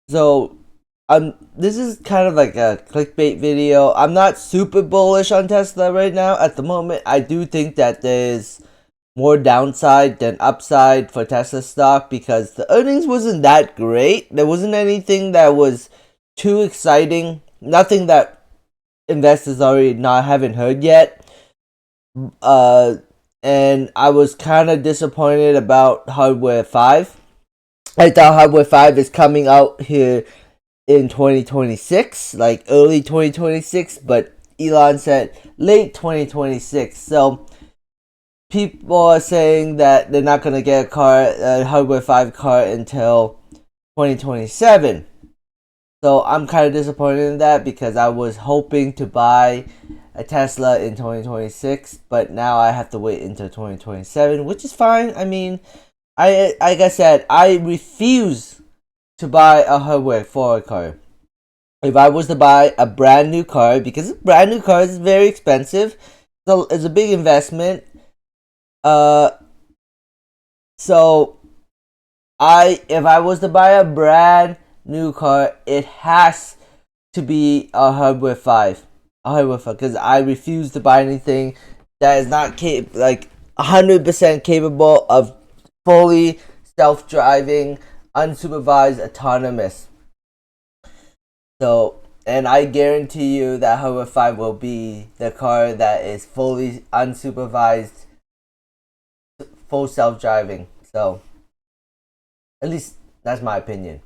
So, this is kind of like a clickbait video. I'm not super bullish on Tesla right now. At the moment, I do think that there's more downside than upside for Tesla stock because the earnings wasn't that great. There wasn't anything that was too exciting. Nothing that investors already not haven't heard yet. Uh, and I was kind of disappointed about Hardware 5. I thought Hardware 5 is coming out here in 2026, like early 2026, but Elon said late 2026. So people are saying that they're not gonna get a Hardware 5 car until 2027. So I'm kind of disappointed in that because I was hoping to buy a Tesla in 2026, but now I have to wait until 2027, which is fine. I mean, I like I said, I refuse to buy a hardware for a car. If I was to buy a brand new car, because brand new cars is very expensive, so it's a big investment. Uh, so if I was to buy a brand new car, it has to be a hardware 5. A hardware 5, because I refuse to buy anything that is not 100% capable of fully self-driving, unsupervised, autonomous. So, and I guarantee you that Hardware 5 will be the car that is fully unsupervised, full self-driving. So, at least that's my opinion.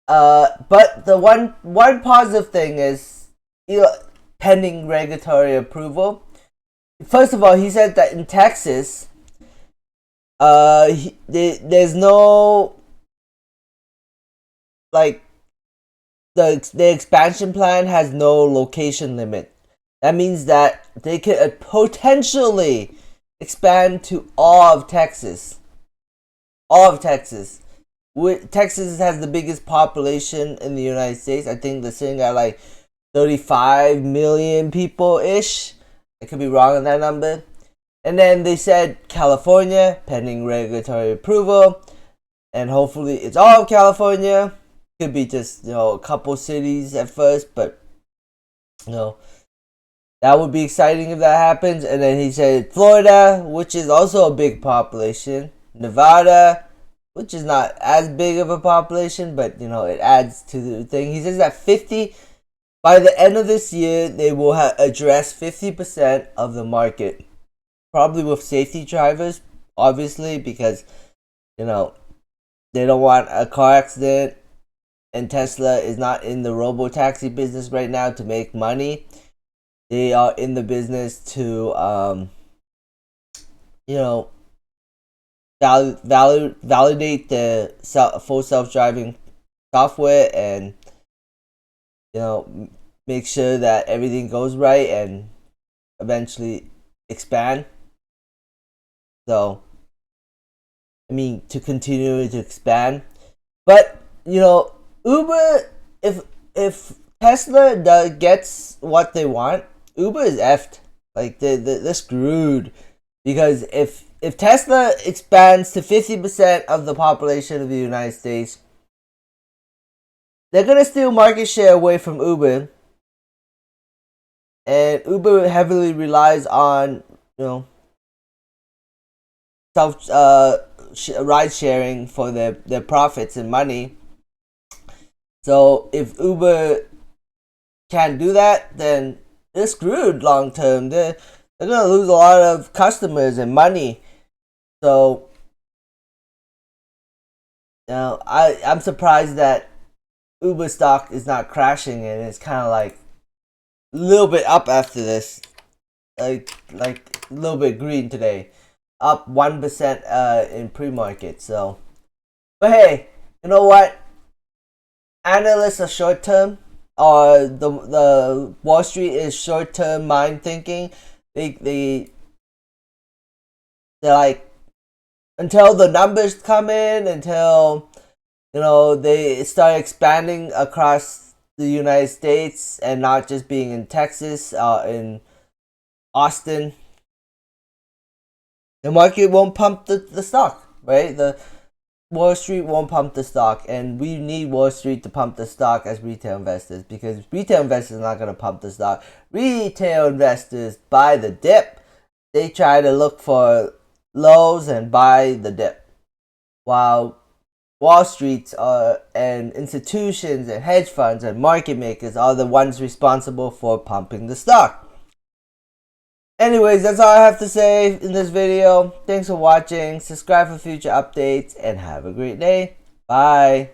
But the one positive thing is, pending regulatory approval. First of all, he said that in Texas, there's no like the expansion plan has no location limit. That means that they could potentially expand to all of Texas. All of Texas. Texas has the biggest population in the United States. I think they're sitting at like 35 million people ish. I could be wrong on that number. And then they said California, pending regulatory approval. And hopefully it's all of California. Could be just, a couple cities at first, but that would be exciting if that happens. And then he said Florida, which is also a big population. Nevada, which is not as big of a population, but it adds to the thing. He says that by the end of this year, they will address 50% of the market, probably with safety drivers, obviously, because they don't want a car accident, and Tesla is not in the robo-taxi business right now to make money. They are in the business to validate the full self-driving software, and make sure that everything goes right and eventually expand. So to continue to expand. But Uber, if Tesla gets what they want, Uber is effed. Like they're screwed, because if Tesla expands to 50% of the population of the United States, they're gonna steal market share away from Uber, and Uber heavily relies on self ride sharing for their profits and money. So if Uber can't do that, then they're screwed long term. They're gonna lose a lot of customers and money. So I'm surprised that Uber stock is not crashing, and it's kind of like a little bit up after this, like a little bit green today, up 1% in pre-market. So, but hey, you know what? Analysts are short term, or the Wall Street is short term mind thinking. They're like, until the numbers come in, until they start expanding across the United States and not just being in Texas, in Austin, the market won't pump the stock, right? Wall Street won't pump the stock, and we need Wall Street to pump the stock as retail investors, because retail investors are not going to pump the stock. Retail investors buy the dip. They try to look for lows and buy the dip, while Wall Street and institutions and hedge funds and market makers are the ones responsible for pumping the stock. Anyways, that's all I have to say in this video. Thanks for watching. Subscribe for future updates and have a great day. Bye.